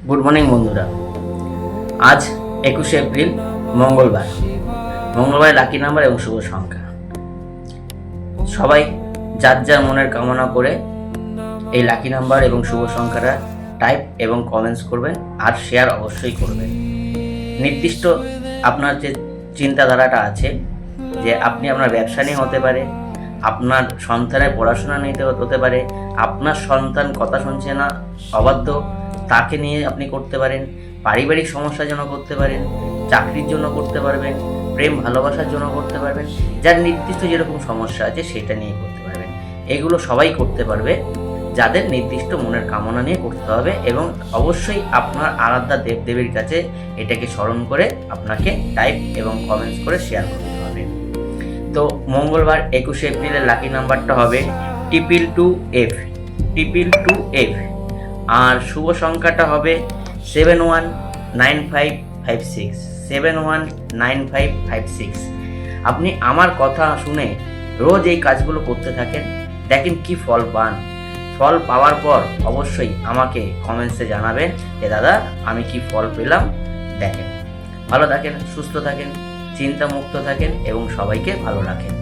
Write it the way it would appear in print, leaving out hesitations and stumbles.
Good morning বন্ধুরা। আজ 21শে April মঙ্গলবার। লাকি নাম্বার এবং শুভ সংখ্যা। সবাই যার যার মনের কামনা করে এই লাকি নাম্বার এবং শুভ সংখ্যাটা টাইপ এবং কমেন্টস করবেন আর শেয়ার অবশ্যই করবেন। নির্দিষ্ট আপনার যে চিন্তাধারাটা আছে যে আপনি আপনার ব্যবসা নিয়ে হতে পারে, আপনার সন্তানের পড়াশোনা নিতে হতে পারে, আপনার সন্তান কথা শুনছে না অবাধ্য, তাকে নিয়ে আপনি করতে পারেন, পারিবারিক সমস্যার জন্য করতে পারেন, চাকরির জন্য করতে পারবেন, প্রেম ভালোবাসার জন্য করতে পারবেন, যার নির্দিষ্ট যেরকম সমস্যা আছে সেটা নিয়ে করতে পারবেন। এগুলো সবাই করতে পারবে যাদের নির্দিষ্ট মনের কামনা নিয়ে করতে হবে, এবং অবশ্যই আপনার আরাধ্যা দেবদেবীর কাছে এটাকে স্মরণ করে আপনাকে টাইপ এবং কমেন্টস করে শেয়ার করতে হবে। তো মঙ্গলবার 21শে এপ্রিলের লাকি নাম্বারটা হবে 222F। আর শুভ সংখ্যাটা হবে 719556। আপনি আমার কথা শুনে রোজ এই কাজগুলো করতে থাকেন, দেখেন কি ফল পান। ফল পাওয়ার পর অবশ্যই আমাকে কমেন্টসে জানাবেন যে দাদা আমি কি ফল পেলাম। দেখেন, ভালো থাকেন, সুস্থ থাকেন, চিন্তামুক্ত থাকেন এবং সবাইকে ভালো রাখেন।